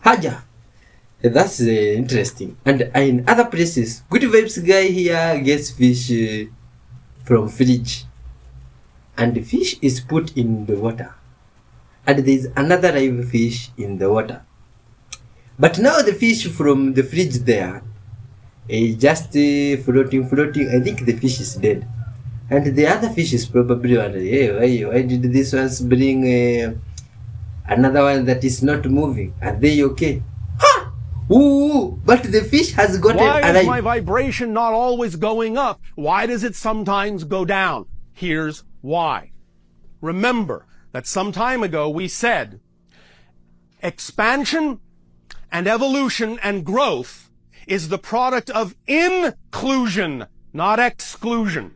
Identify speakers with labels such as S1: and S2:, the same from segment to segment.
S1: Haja. That's interesting. And in other places, Good Vibes guy here gets fish from fridge. And the fish is put in the water. And there's another live fish in the water. But now the fish from the fridge there is just floating. I think the fish is dead. And the other fish is probably wondering, hey, why did this one bring another one that is not moving? Are they okay? Ha! Ooh! But the fish has gotten alive.
S2: Why is my vibration not always going up? Why does it sometimes go down? Here's why. Remember that some time ago we said expansion and evolution and growth is the product of inclusion, not exclusion.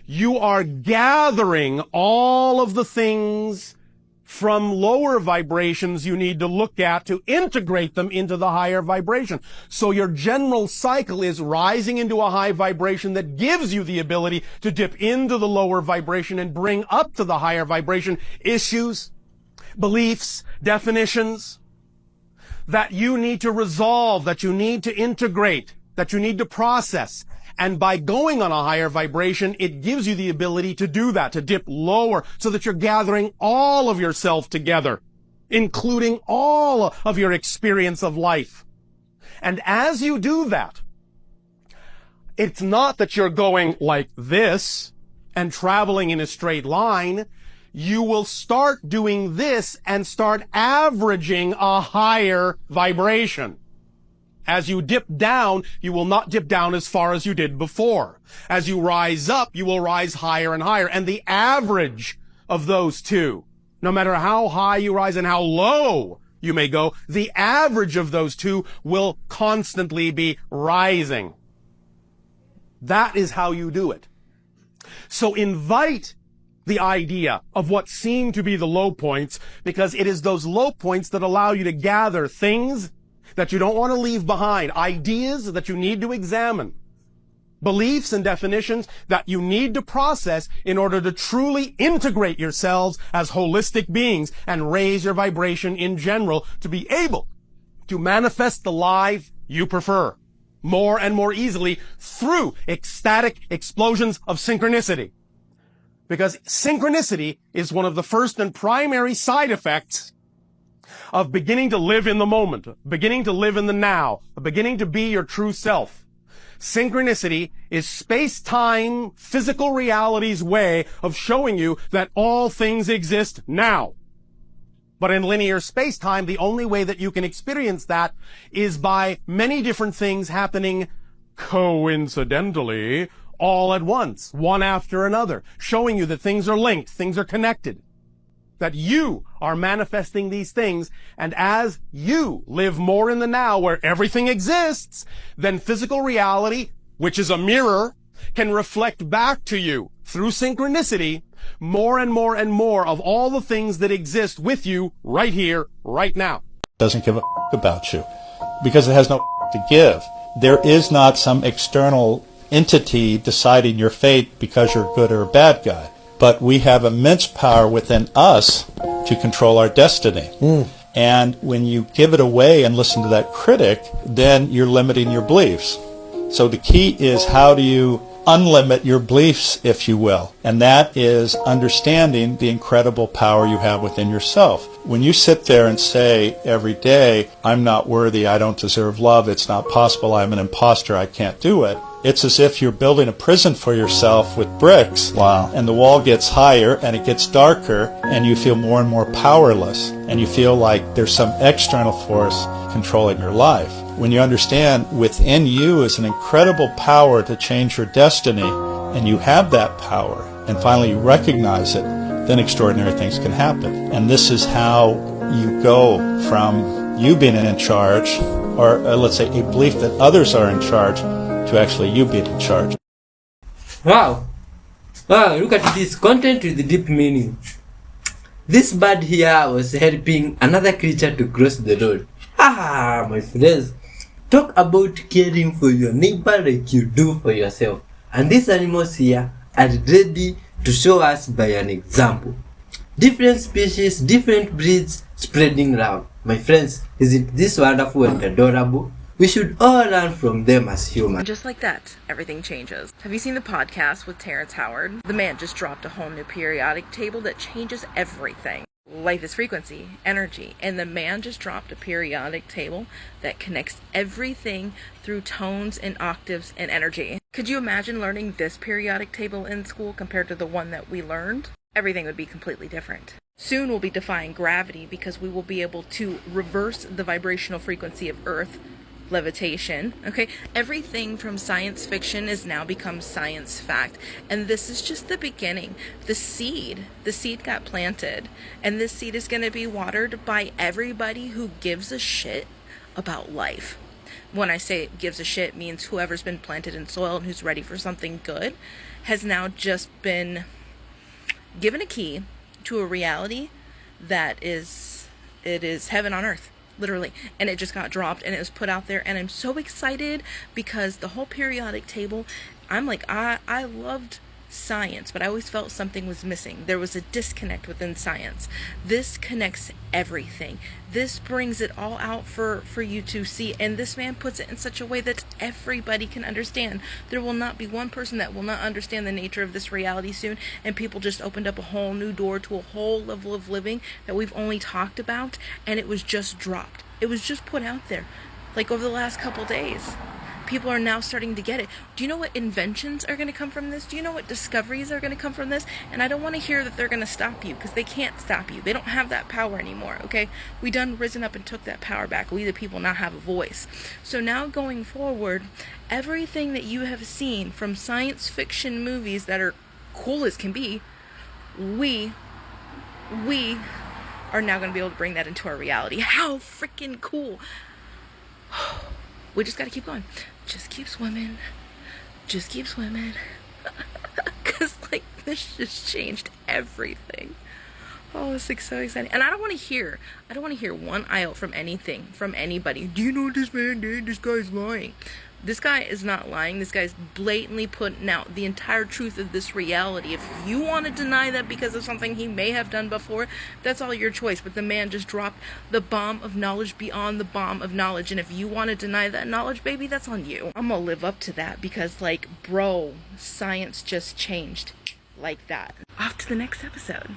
S2: You are gathering all of the things from lower vibrations you need to look at to integrate them into the higher vibration. So your general cycle is rising into a high vibration that gives you the ability to dip into the lower vibration and bring up to the higher vibration issues, beliefs, definitions that you need to resolve, that you need to integrate, that you need to process. And by going on a higher vibration, it gives you the ability to do that, to dip lower, so that you're gathering all of yourself together, including all of your experience of life. And as you do that, it's not that you're going like this and traveling in a straight line. You will start doing this and start averaging a higher vibration. As you dip down, you will not dip down as far as you did before. As you rise up, you will rise higher and higher. And the average of those two, no matter how high you rise and how low you may go, the average of those two will constantly be rising. That is how you do it. So invite the idea of what seem to be the low points, because it is those low points that allow you to gather things that you don't want to leave behind, ideas that you need to examine, beliefs and definitions that you need to process in order to truly integrate yourselves as holistic beings and raise your vibration in general to be able to manifest the life you prefer more and more easily through ecstatic explosions of synchronicity. Because synchronicity is one of the first and primary side effects of beginning to live in the moment, beginning to live in the now, beginning to be your true self. Synchronicity is space-time, physical reality's way of showing you that all things exist now. But in linear space-time, the only way that you can experience that is by many different things happening coincidentally all at once, one after another, showing you that things are linked, things are connected, that you are manifesting these things. And as you live more in the now where everything exists, then physical reality, which is a mirror, can reflect back to you through synchronicity more and more and more of all the things that exist with you right here, right now.
S3: Doesn't give a about you because it has no to give. There is not some external entity deciding your fate because you're a good or a bad guy. But we have immense power within us to control our destiny. And when you give it away and listen to that critic, then you're limiting your beliefs. So the key is, how do you unlimit your beliefs, if you will? And that is understanding the incredible power you have within yourself. When you sit there and say every day, I'm not worthy, I don't deserve love, it's not possible, I'm an imposter, I can't do it, it's as if you're building a prison for yourself with bricks. Wow. And the wall gets higher and it gets darker and you feel more and more powerless. And you feel like there's some external force controlling your life. When you understand within you is an incredible power to change your destiny, and you have that power, and finally you recognize it, then extraordinary things can happen. And this is how you go from you being in charge, or let's say a belief that others are in charge, to actually you being in charge.
S1: Wow, look at this content with the deep meaning. This bird here was helping another creature to cross the road. My friends, talk about caring for your neighbor like you do for yourself. And these animals here are ready to show us by an example. different species, different breeds spreading around. My friends, isn't this wonderful and adorable? We should all learn from them as humans.
S4: And just like that, everything changes. Have you seen the podcast with Terrence Howard? The man just dropped a whole new periodic table that changes everything. Life is frequency, energy, and the man just dropped a periodic table that connects everything through tones and octaves and energy. Could you imagine learning this periodic table in school compared to the one that we learned? Everything would be completely different. Soon we'll be defying gravity because we will be able to reverse the vibrational frequency of Earth, levitation, okay? Everything from science fiction has now become science fact. And this is just the beginning. The seed got planted. And this seed is going to be watered by everybody who gives a shit about life. When I say gives a shit, means whoever's been planted in soil and who's ready for something good has now just been given a key to a reality that is heaven on earth. Literally. And it just got dropped and it was put out there, and I'm so excited because the whole periodic table, I'm like, I loved science, but I always felt something was missing. There was a disconnect within science. This connects everything. This brings it all out for you to see, and this man puts it in such a way that everybody can understand. There will not be one person that will not understand the nature of this reality soon, and people just opened up a whole new door to a whole level of living that we've only talked about, and it was just dropped. It was just put out there, like over the last couple days. People are now starting to get it. Do you know what inventions are going to come from this? Do you know what discoveries are going to come from this? And I don't want to hear that they're going to stop you, because they can't stop you. They don't have that power anymore, okay? We done risen up and took that power back. We the people now have a voice. So now going forward, everything that you have seen from science fiction movies that are cool as can be, we are now going to be able to bring that into our reality. How freaking cool. We just got to keep going. Just keep swimming. Just keep swimming. Because, like, this just changed everything. Oh, it's like so exciting. And I don't want to hear one iota from anything, from anybody. Do you know what this man did? This guy's lying. This guy is not lying. This guy's blatantly putting out the entire truth of this reality. If you want to deny that because of something he may have done before, that's all your choice. But the man just dropped the bomb of knowledge beyond the bomb of knowledge. And if you want to deny that knowledge, baby, that's on you. I'm going to live up to that because, like, bro, science just changed like that. Off to the next episode.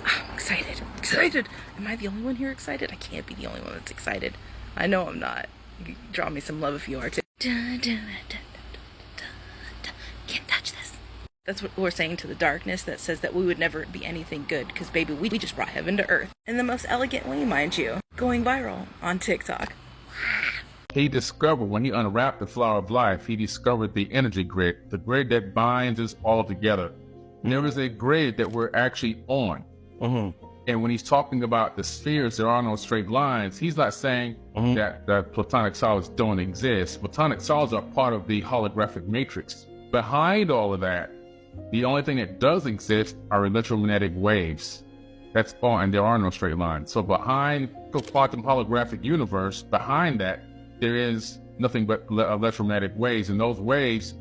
S4: I'm excited. Excited. Am I the only one here excited? I can't be the only one that's excited. I know I'm not. Draw me some love if you are too. Can't touch this. That's what we're saying to the darkness that says that we would never be anything good, because baby, we just brought heaven to earth in the most elegant way, mind you, going viral on TikTok.
S5: He discovered, when he unwrapped the flower of life, he discovered the energy grid, the grid that binds us all together. And there is a grid that we're actually on. And when he's talking about the spheres, there are no straight lines, he's not saying that the platonic solids don't exist. Platonic solids are part of the holographic matrix. Behind all of that, the only thing that does exist are electromagnetic waves. That's all, and there are no straight lines. So behind the quantum holographic universe, behind that, there is nothing but electromagnetic waves, and those waves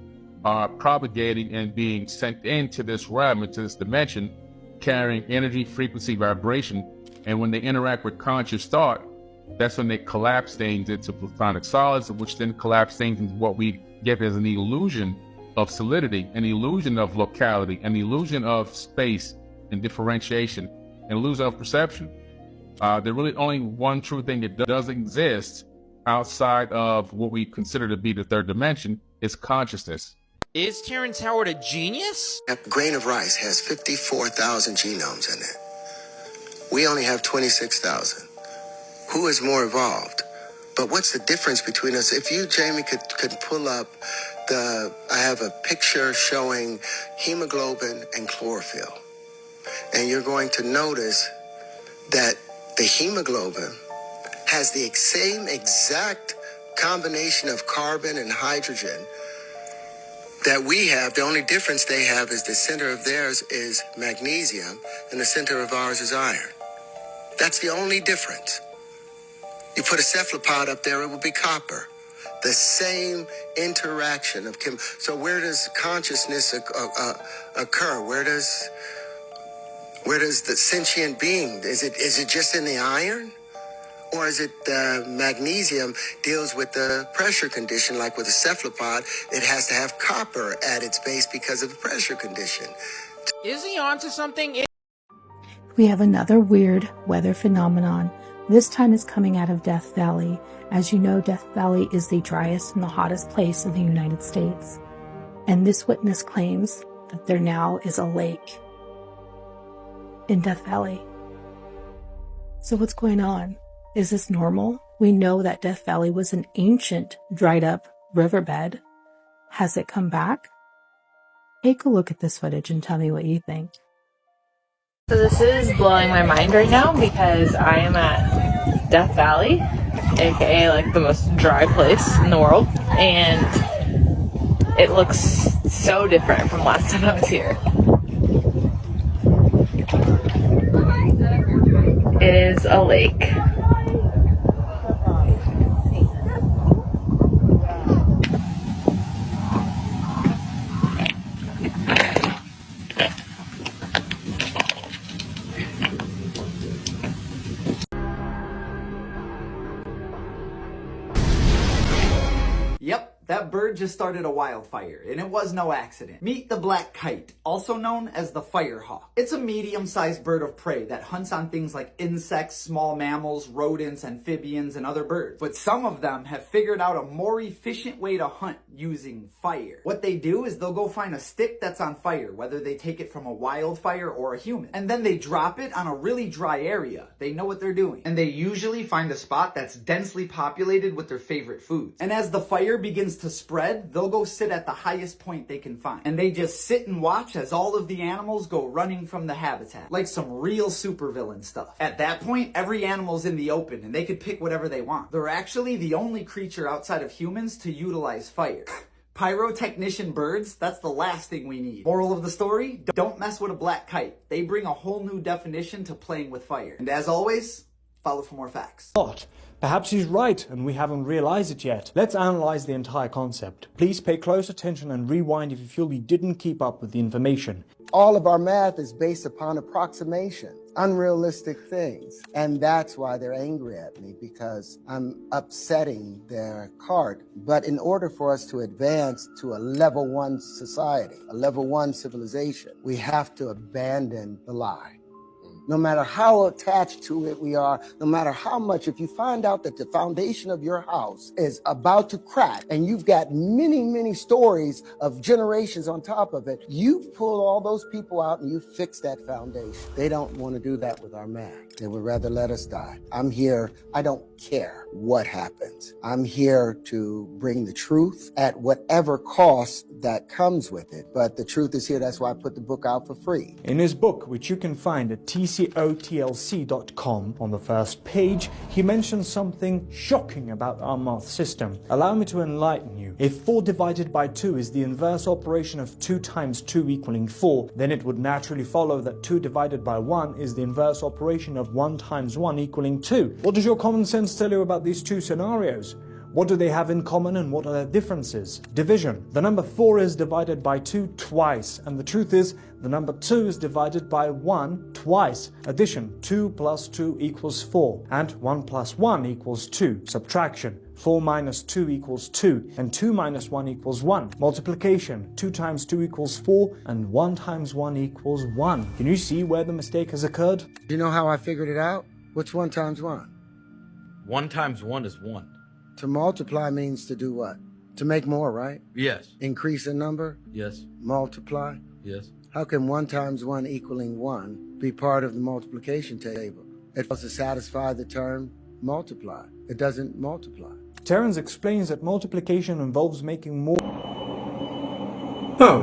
S5: are propagating and being sent into this realm, into this dimension, carrying energy, frequency, vibration, and when they interact with conscious thought, that's when they collapse things into platonic solids, which then collapse things into what we get as an illusion of solidity, an illusion of locality, an illusion of space and differentiation, an illusion of perception. There's really only one true thing that does exist outside of what we consider to be the third dimension, is consciousness.
S6: Is Terrence Howard a genius?
S7: A grain of rice has 54,000 genomes in it. We only have 26,000. Who is more evolved? But what's the difference between us? If you, Jamie, could pull up I have a picture showing hemoglobin and chlorophyll. And you're going to notice that the hemoglobin has the same exact combination of carbon and hydrogen that we have. The only difference they have is the center of theirs is magnesium and the center of ours is iron. That's the only difference. You put a cephalopod up there, it will be copper. The same interaction of so where does consciousness occur? Where does Where does the sentient being, is it just in the iron? Or is it magnesium deals with the pressure condition, like with a cephalopod, it has to have copper at its base because of the pressure condition.
S6: Is he onto something?
S8: We have another weird weather phenomenon. This time is coming out of Death Valley. As you know, Death Valley is the driest and the hottest place in the United States. And this witness claims that there now is a lake in Death Valley. So what's going on? Is this normal? We know that Death Valley was an ancient, dried up riverbed. Has it come back? Take a look at this footage and tell me what you think.
S4: So this is blowing my mind right now because I am at Death Valley, aka like the most dry place in the world, and it looks so different from last time I was here. It is a lake.
S9: Yep, that bird just started a wildfire, and it was no accident. Meet the black kite, also known as the firehawk. It's a medium-sized bird of prey that hunts on things like insects, small mammals, rodents, amphibians, and other birds. But some of them have figured out a more efficient way to hunt using fire. What they do is they'll go find a stick that's on fire, whether they take it from a wildfire or a human, and then they drop it on a really dry area. They know what they're doing. And they usually find a spot that's densely populated with their favorite foods. And as the fire begins to spread, they'll go sit at the highest point they can find. And they just sit and watch as all of the animals go running from the habitat. Like some real supervillain stuff. At that point, every animal's in the open and they could pick whatever they want. They're actually the only creature outside of humans to utilize fire. Pyrotechnician birds, that's the last thing we need. Moral of the story, don't mess with a black kite. They bring a whole new definition to playing with fire. And as always, follow for more facts.
S10: Perhaps he's right and we haven't realized it yet. Let's analyze the entire concept. Please pay close attention and rewind if you feel you didn't keep up with the information.
S7: All of our math is based upon approximation, unrealistic things. And that's why they're angry at me, because I'm upsetting their cart. But in order for us to advance to a level 1 society, a level 1 civilization, we have to abandon the lie. No matter how attached to it we are, no matter how much, if you find out that the foundation of your house is about to crack and you've got many, many stories of generations on top of it, you pull all those people out and you fix that foundation. They don't want to do that with our math. They would rather let us die. I'm here. I don't care what happens. I'm here to bring the truth at whatever cost that comes with it. But the truth is here. That's why I put the book out for free.
S10: In his book, which you can find at tcotlc.com, on the first page, he mentions something shocking about our math system. Allow me to enlighten you. If 4 divided by 2 is the inverse operation of 2 times 2 equaling 4, then it would naturally follow that 2 divided by 1 is the inverse operation of 1 times 1 equaling 2. What does your common sense tell you about these two scenarios? What do they have in common and what are their differences? Division. The number 4 is divided by 2 twice, and the truth is the number 2 is divided by 1 twice. Addition. 2 plus 2 equals 4, and 1 plus 1 equals 2. Subtraction. 4 minus 2 equals 2, and 2 minus 1 equals 1. Multiplication. 2 times 2 equals 4, and 1 times 1 equals 1. Can you see where the mistake has occurred?
S7: Do you know how I figured it out? What's 1 times 1?
S6: 1 times 1 is 1.
S7: To multiply means to do what? To make more, right?
S6: Yes.
S7: Increase in number?
S6: Yes.
S7: Multiply?
S6: Yes.
S7: How can 1 times 1 equaling 1 be part of the multiplication table? It was to satisfy the term multiply. It doesn't multiply.
S10: Terence explains that multiplication involves making more.
S1: Oh.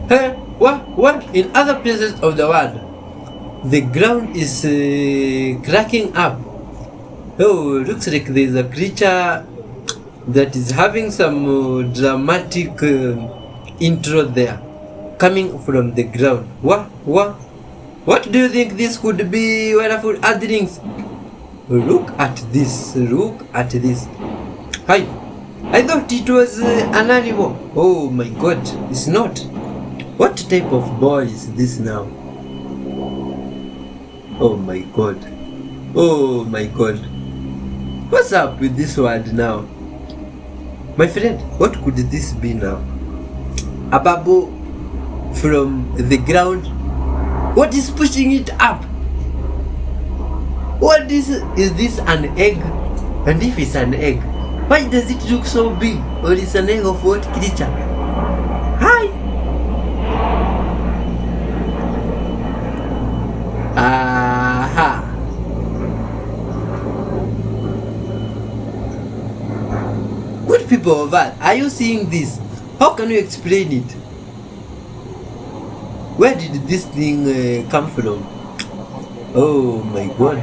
S1: Hey, what? In other places of the world, the ground is cracking up. Oh, looks like there's a creature that is having some dramatic intro there, coming from the ground. What do you think this could be, wonderful earthlings? Look at this. Hi. I thought it was an animal. Oh my god, it's not. What type of boy is this now? Oh my god. Oh my god. What's up with this word now? My friend, what could this be now? A bubble from the ground? What is pushing it up? What is this an egg? And if it's an egg, why does it look so big? Or it's an egg of what creature? Hi! Aha! Good people of Earth, are you seeing this? How can you explain it? Where did this thing come from? Oh my god.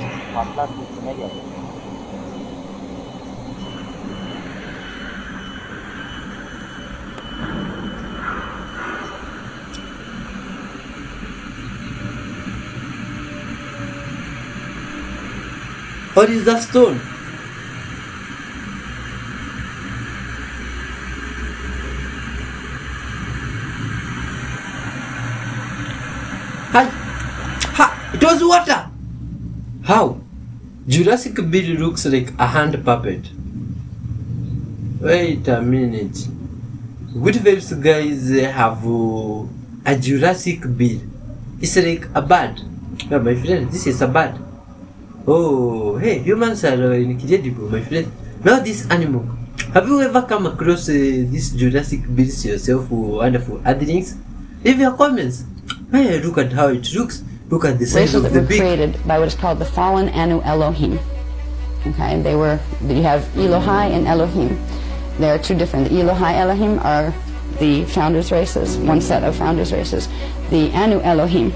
S1: What is that stone? Hi! Ha! It was water! How? Jurassic Bill looks like a hand puppet. Wait a minute. Good vibes guys have a Jurassic Bill. It's like a bird. Yeah, my friend, this is a bird. Oh, hey, humans are incredible, my friend. Now this animal. Have you ever come across this Jurassic Bills yourself, wonderful earthlings? Leave your comments. Hey, look at how it looks. Look at the size of the beak.
S11: Created by what is called the fallen Anu Elohim. Okay, you have Elohai and Elohim. They are two different. The Elohai Elohim are the founders' races, one set of founders' races. The Anu Elohim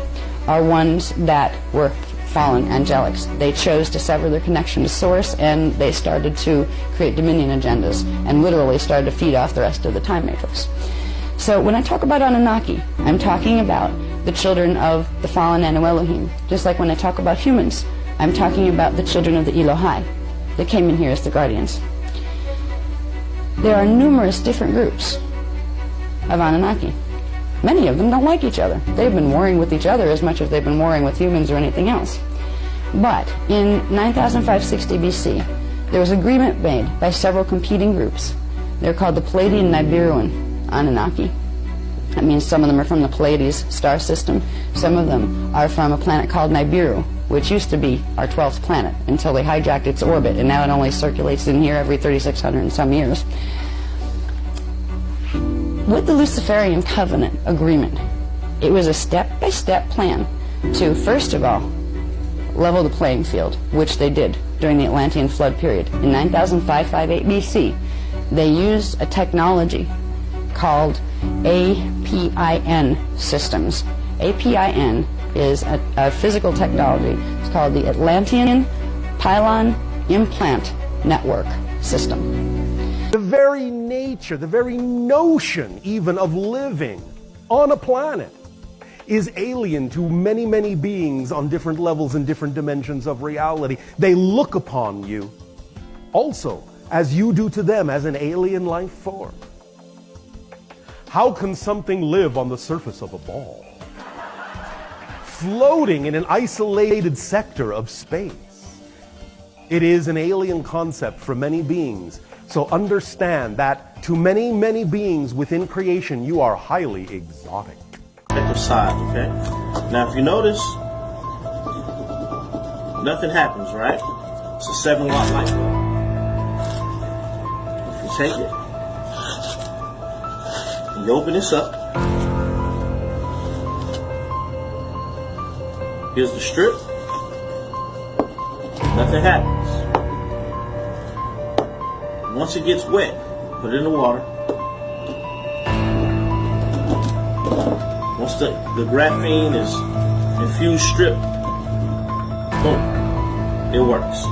S11: are ones that were fallen angelics. They chose to sever their connection to source, and they started to create dominion agendas and literally started to feed off the rest of the time matrix. So when I talk about Anunnaki, I'm talking about the children of the fallen Anu Elohim. Just like when I talk about humans, I'm talking about the children of the Elohai that came in here as the guardians. There are numerous different groups of Anunnaki. Many of them don't like each other. They've been warring with each other as much as they've been warring with humans or anything else. But in 9560 BC, there was agreement made by several competing groups. They're called the Pleiadian Nibiruan Anunnaki. That means some of them are from the Pleiades star system. Some of them are from a planet called Nibiru, which used to be our 12th planet until they hijacked its orbit, and now it only circulates in here every 3,600 and some years. With the Luciferian Covenant agreement, it was a step-by-step plan to, first of all, level the playing field, which they did during the Atlantean flood period. In 9558 BC, they used a technology called APIN systems. APIN is a physical technology. It's called the Atlantean Pylon Implant Network System.
S2: The very nature, the very notion even of living on a planet is alien to many, many beings on different levels and different dimensions of reality. They look upon you also as you do to them, as an alien life form. How can something live on the surface of a ball, floating in an isolated sector of space? It is an alien concept for many beings. So understand that to many, many beings within creation, you are highly exotic.
S12: Side, okay? Now, if you notice, nothing happens, right? It's a 7-watt light bulb. If you take it, and you open this up, here's the strip. Nothing happens. Once it gets wet, put it in the water. Once the graphene is infused strip, boom, it works.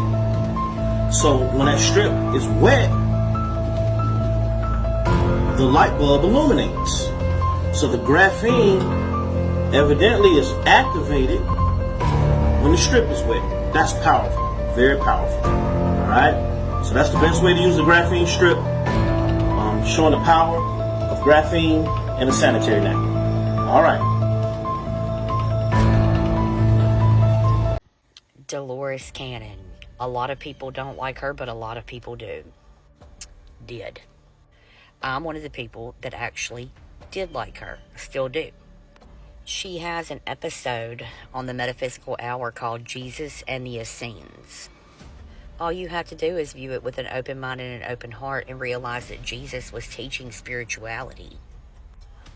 S12: So when that strip is wet, the light bulb illuminates. So the graphene evidently is activated when the strip is wet. That's powerful, very powerful. All right. So that's the best way to use the graphene strip, showing the power of graphene in a sanitary napkin. All right.
S13: Dolores Cannon. A lot of people don't like her, but a lot of people do. Did. I'm one of the people that actually did like her. Still do. She has an episode on the Metaphysical Hour called Jesus and the Essenes. All you have to do is view it with an open mind and an open heart and realize that Jesus was teaching spirituality.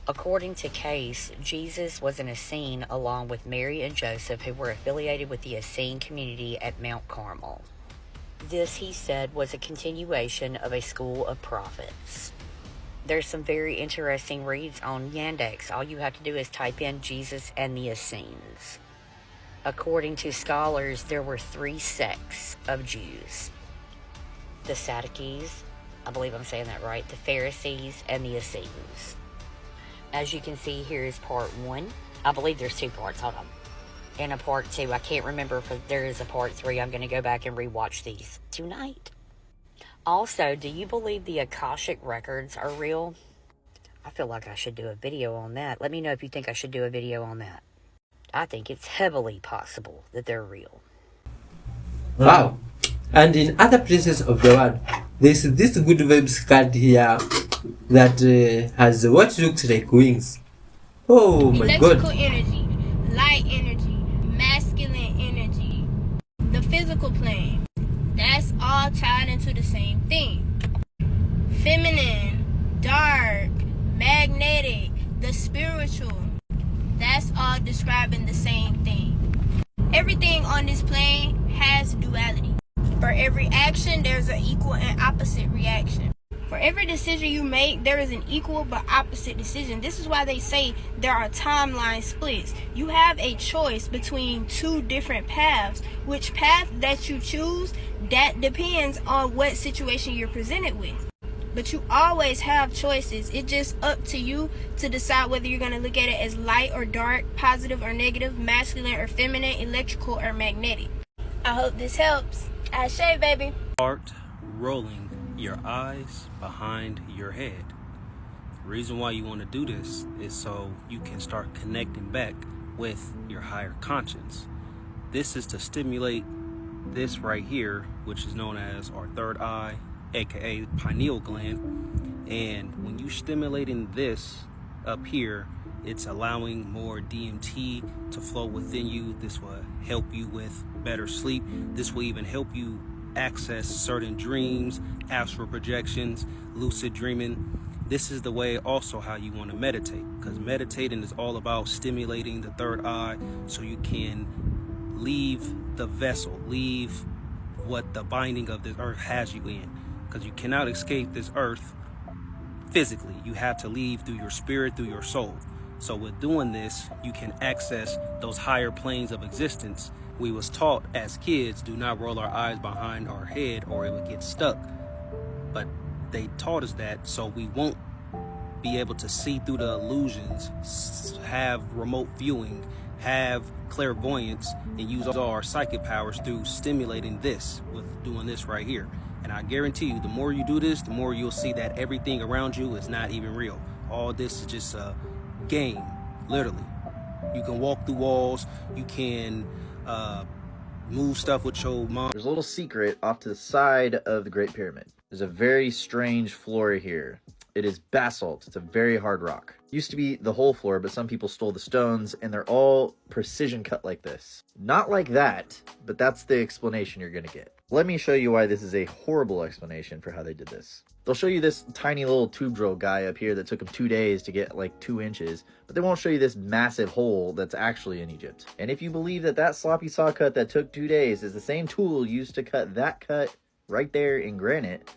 S13: According to Case, Jesus was an Essene along with Mary and Joseph, who were affiliated with the Essene community at Mount Carmel. This, he said, was a continuation of a school of prophets. There's some very interesting reads on Yandex. All you have to do is type in Jesus and the Essenes. According to scholars, there were 3 sects of Jews. The Sadducees, I believe I'm saying that right, the Pharisees, and the Essenes. As you can see, here is part 1. I believe there's 2 parts, hold on. And a part 2, I can't remember if there is a part 3. I'm going to go back and rewatch these tonight. Also, do you believe the Akashic records are real? I feel like I should do a video on that. Let me know if you think I should do a video on that. I think it's heavily possible that they're real.
S1: Wow. And in other places of the world, there's this good vibes card here that has what looks like wings. Oh my god.
S14: Electrical energy, light energy, masculine energy, the physical plane. That's all tied into the same thing. Feminine, dark, magnetic, the spiritual. That's all describing the same thing. Everything on this plane has duality. For every action, there's an equal and opposite reaction. For every decision you make, there is an equal but opposite decision. This is why they say there are timeline splits. You have a choice between 2 different paths. Which path that you choose, that depends on what situation you're presented with. But you always have choices. It's just up to you to decide whether you're going to look at it as light or dark, positive or negative, masculine or feminine, electrical or magnetic. I hope this helps. Ashe, baby.
S12: Start rolling your eyes behind your head. The reason why you want to do this is so you can start connecting back with your higher conscience. This is to stimulate this right here, which is known as our third eye, aka pineal gland. And when you're stimulating this up here, it's allowing more DMT to flow within you. This will help you with better sleep. This will even help you access certain dreams, astral projections, lucid dreaming. This is the way also how you want to meditate, because meditating is all about stimulating the third eye so you can leave the vessel, leave what the binding of this earth has you in, because you cannot escape this earth physically. You have to leave through your spirit, through your soul. So with doing this, you can access those higher planes of existence. We was taught as kids, do not roll our eyes behind our head or it would get stuck. But they taught us that so we won't be able to see through the illusions, have remote viewing, have clairvoyance, and use all our psychic powers through stimulating this with doing this right here. And I guarantee you, the more you do this, the more you'll see that everything around you is not even real. All this is just a game, literally. You can walk through walls, you can move stuff with your mom.
S15: There's a little secret off to the side of the Great Pyramid. There's a very strange floor here. It is basalt. It's a very hard rock. Used to be the whole floor, but some people stole the stones, and they're all precision cut like this. Not like that, but that's the explanation you're gonna get. Let me show you why this is a horrible explanation for how they did this. They'll show you this tiny little tube drill guy up here that took him 2 days to get like 2 inches, but they won't show you this massive hole that's actually in Egypt. And if you believe that that sloppy saw cut that took 2 days is the same tool used to cut that cut right there in granite,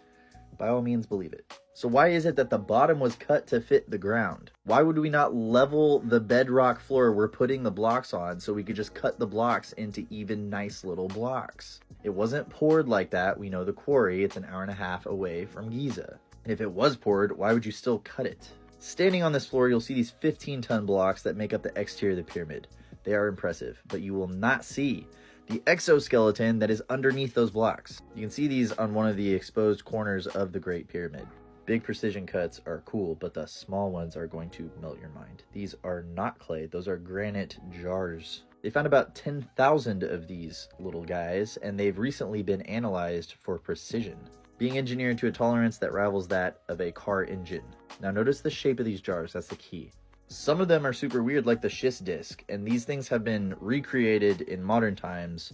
S15: by all means believe it. So why is it that the bottom was cut to fit the ground? Why would we not level the bedrock floor we're putting the blocks on so we could just cut the blocks into even nice little blocks? It wasn't poured like that. We know the quarry, it's an hour and a half away from Giza. And if it was poured, why would you still cut it? Standing on this floor, you'll see these 15-ton blocks that make up the exterior of the pyramid. They are impressive, but you will not see the exoskeleton that is underneath those blocks. You can see these on one of the exposed corners of the Great Pyramid. Big precision cuts are cool, but the small ones are going to melt your mind. These are not clay, those are granite jars. They found about 10,000 of these little guys, and they've recently been analyzed for precision, being engineered to a tolerance that rivals that of a car engine. Now notice the shape of these jars, that's the key. Some of them are super weird, like the schist disc, and these things have been recreated in modern times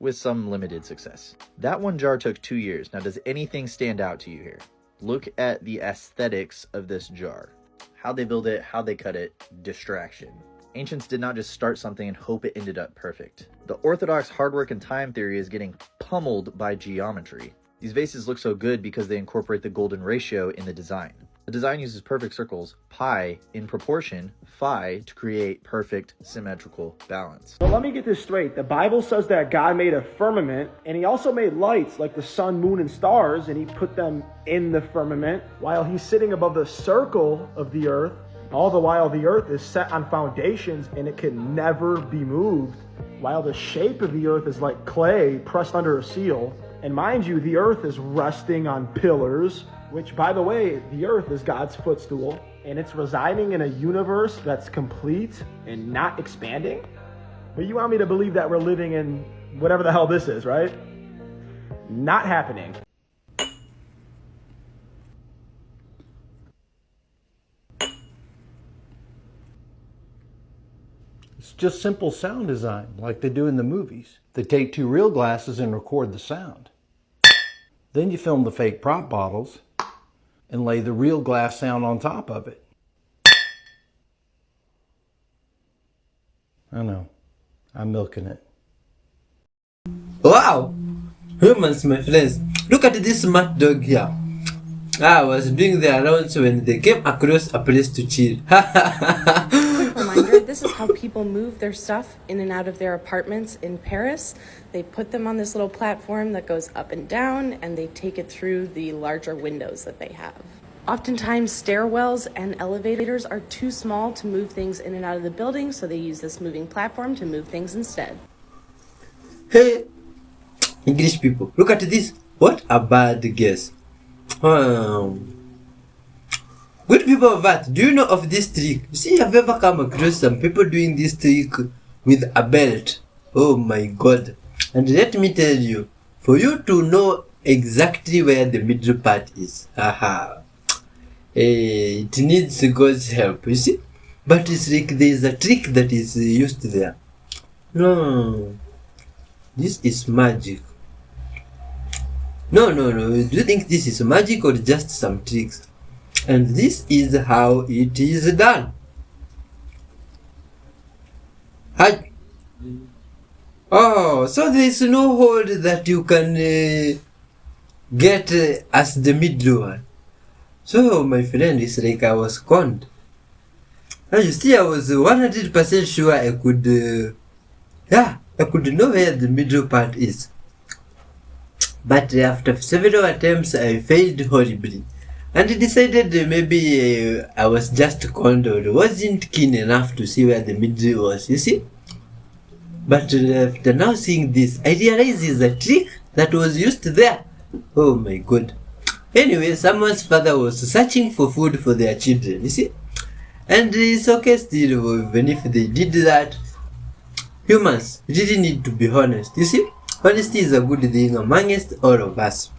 S15: with some limited success. That one jar took 2 years. Now does anything stand out to you here? Look at the aesthetics of this jar. How'd they build it, how'd they cut it, distraction. Ancients did not just start something and hope it ended up perfect. The orthodox hard work and time theory is getting pummeled by geometry. These vases look so good because they incorporate the golden ratio in the design. The design uses perfect circles, pi, in proportion, phi, to create perfect symmetrical balance.
S10: So let me get this straight. The Bible says that God made a firmament, and he also made lights like the sun, moon, and stars, and he put them in the firmament while he's sitting above the circle of the earth. All the while the earth is set on foundations and it can never be moved, while the shape of the earth is like clay pressed under a seal. And mind you, the earth is resting on pillars, which, by the way, the earth is God's footstool, and it's residing in a universe that's complete and not expanding. But you want me to believe that we're living in whatever the hell this is, right? Not happening.
S16: It's just simple sound design, like they do in the movies. They take 2 real glasses and record the sound. Then you film the fake prop bottles and lay the real glass sound on top of it. I know, I'm milking it.
S1: Wow! Humans, my friends, look at this smart dog here. I was doing the rounds when they came across a place to chill.
S17: Quick reminder, this is how people move their stuff in and out of their apartments in Paris. They put them on this little platform that goes up and down, and they take it through the larger windows that they have. Oftentimes, stairwells and elevators are too small to move things in and out of the building, so they use this moving platform to move things instead.
S1: Hey, English people, look at this. What a bad guess. Good people of Earth, do you know of this trick? You see, have you ever come across some people doing this trick with a belt? Oh my god. And let me tell you, for you to know exactly where the middle part is, it needs God's help, you see? But it's like there's a trick that is used there. No, this is magic. No. Do you think this is magic or just some tricks? And this is how it is done. Hi. Oh, so there is no hole that you can get as the middle one. So my friend, it's like I was conned. Now you see, I was 100% sure I could, I could know where the middle part is. But after several attempts, I failed horribly. And decided maybe I was just conned or wasn't keen enough to see where the middle was, you see? But after now seeing this, I realize it's a trick that was used there. Oh my god. Anyway, someone's father was searching for food for their children, you see? And it's okay still, even if they did that. Humans really need to be honest, you see? Honesty is a good thing amongst all of us.